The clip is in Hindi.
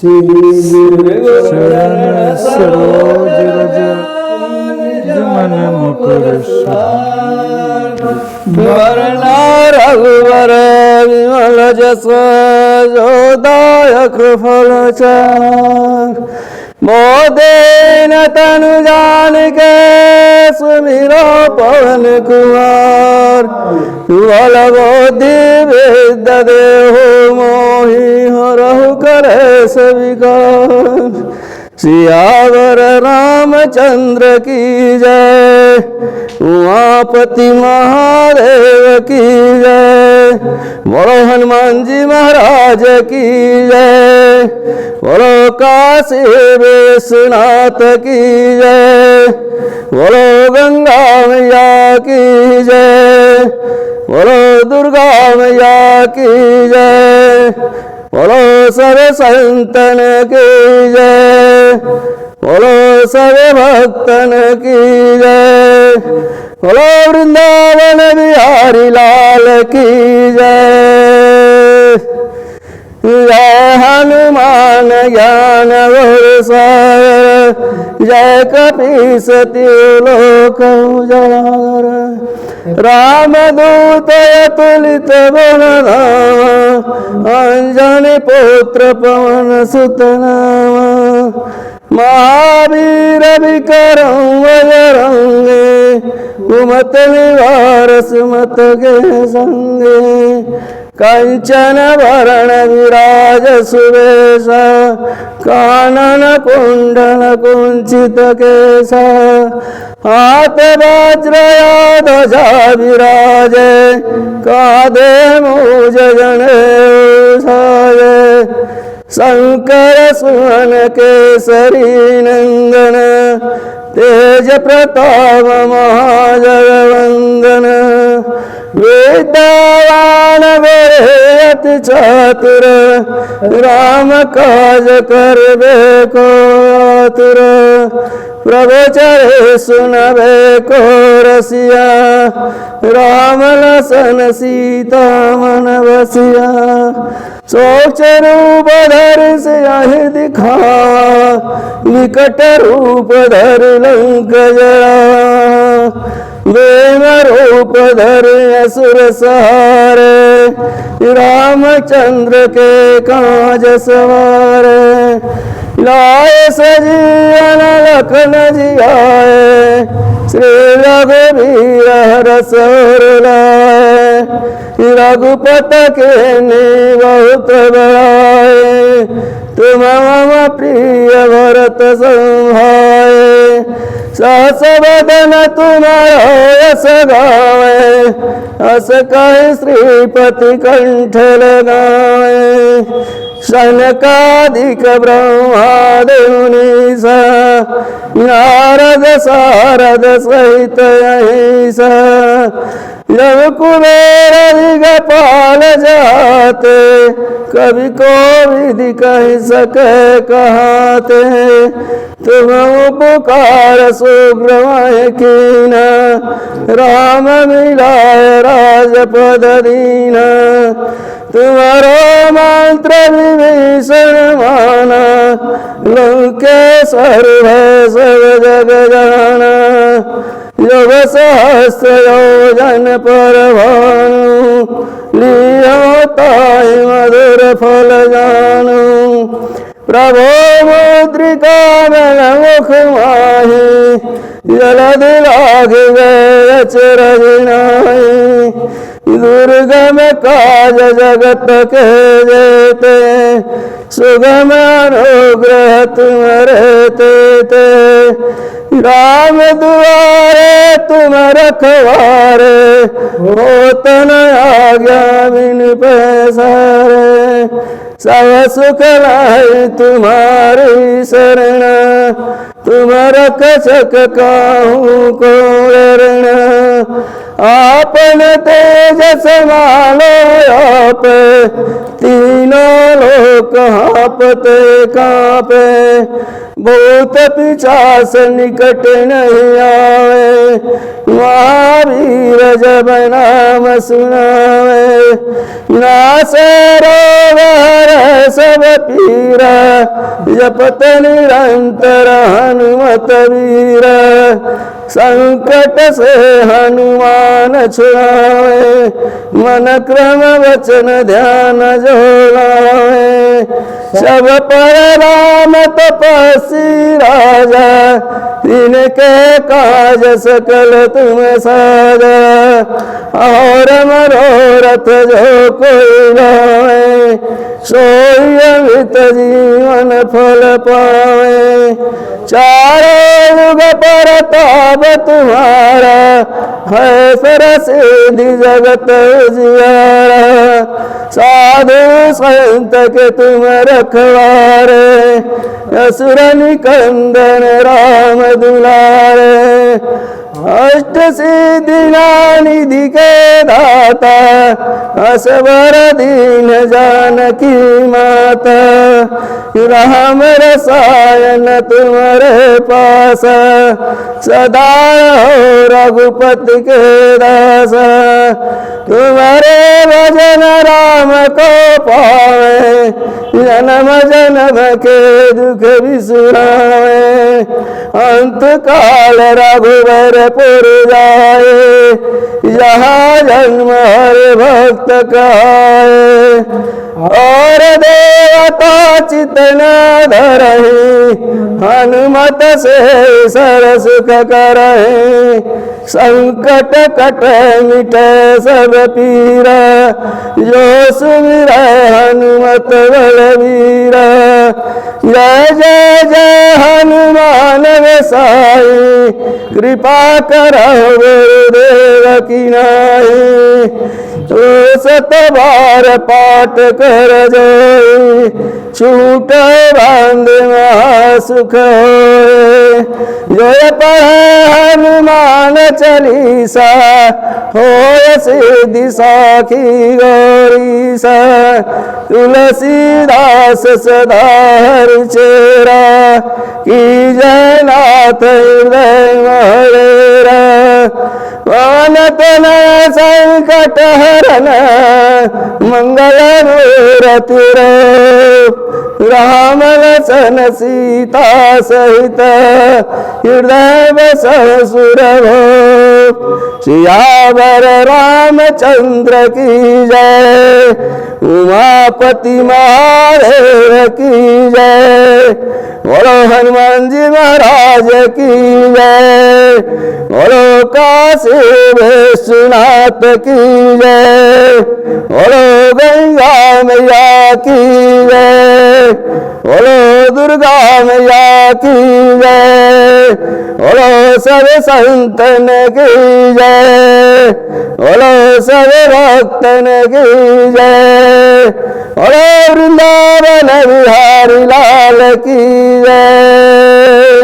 श्री चरण सरोज रज मन मुकुर वरना रघुवर विमल जस जोदायक फल चार मोदेन तनु जान के सुमिरो पवन कुमार बल बुद्धि विद्या देहु मोहि हरहु करे सविकार सियावर रामचंद्र की जय उमापति महादेव की जय बोलो हनुमान जी महाराज की जय बोलो काशी विश्वनाथ की जय बोलो गंगा मैया की जय बोलो दुर्गा मैया की जय बोलो सब संतन की जय बोलो सब भक्तन की जय बोलो वृंदावन बिहारी लाल की जय जय हनुमान ज्ञान गुरुसागर जय कपीस तिलोक उजागर रामदूत अतुलित बलधाम अंजनी पुत्र पवन सुत नाम महावीर विक्रम बजरंगे कुमत निवार सुमत के संगे कंचन वरण विराज सुवेशा कानन कुंडल कुंचित केसा हाथ वज्र ध्वजा विराजे कांधे मूज जनेऊ शंकर सुवन केसरी नंदन तेज प्रताप महाजगवंदन विद्यावान अति चातुर राम काज करबे को आतुर प्रवचरे सुनबे को रसिया राम लसन सीता मन बसिया सोच रूप धर से आहे दिखावा निकट रूप धर लंक जरा देव रूप धर असुर सहारे रामचंद्र के काज सवारे लाए सजीवन लखन जियाए श्री रघुवीर हरष लाए रघुपत के ने बहुत बड़ाए तुम मम प्रिय भरत संभाए सहस बदन तुम्हारा यश गावे हस कहि श्रीपति कंठ लगाए शनकादिक ब्रह्मादेव निसा नारद सारद सहित अहिसा जब कुबेर दिगपाल जाते कवि को विधि कह सके कहाते तुम उपकार सुग्रीव कीना राम मिलाय राजपद दीना तुम्हारो मंत्र विभीषण माना लंकेश्वर भय सब जग जाना योग सहस्र योजन पर भानु लियो ताई मधुर फल जानू प्रभो मुद्रिका मन मुख माही जलद राघवे अचरज नाहि दुर्गम काज जगत के जेते सुगम अनुग्रह तुम रहते ते राम दुआरे तुम रखवारे होत न आज्ञा बिन पैसारे सब सुख लाई तुम्हारी शरण तुम रक्षक काहू को रण आपन तेज समालो आप तीनों लोक हापते कांपे भूत पिशाच निकट नहीं आवे महावीर जब नाम सुनावे नासे रोग हरै सब पीरा जपत निरंतर हनुमत वीर संकट से हनुमान छुड़ावे मन क्रम वचन ध्यान जो लावे सब पर राम तपस्वी राजा तिनके काज सकल तुम साजा और मनोरथ जो कोई लावे सोई अमित जीवन फल पावे चारों युग परताप तुम्हारा है सिद्धि जगत उजियारा साधु संत के तुम रखवारे असुर निकंदन राम दुलारे अष्ट सिद्धि निधि के दाता असवर दीन जानकी माता राम रसायन तुम्हारे पास सदा हो रघुपति के दास तुम्हारे भजन राम को पावे जन्म जन्म के दुख विसुरावे अंत काल रघुवर पुर जाए यहाँ जन्म हर भक्त कहाए और देवता चितन धरहि हनुमत से सर सुख करहि संकट कट मिटे सब पीरा जो सुमिर हनुमत बलवीर जय जय जय हनुमान गोसाई कृपा करहु गुरुदेव की नाई तो सत बार पाठ कर जोई छूट बांध महासुख होए जय पढ़ हनुमान चालीसा होय सिद्धि साखी गौरीसा तुलसीदास सदा हरि चेरा की जय नाथ हृदय महरेरा पवन तनय संकट हरन मंगल मूरति राम लखन सीता सहित हृदय बसहु सुरभो सियावर रामचंद्र की जय उमापति महादेव की जय बोलो हनुमान जी महाराज की जय बोलो काशी विश्वनाथ की जय बोलो गंगा मैया की जय बोलो दुर्गा मैया की जय बोलो सब संतन की जय बोलो सब भक्तन की जय बोलो वृंदावन बिहारी लाल की जय।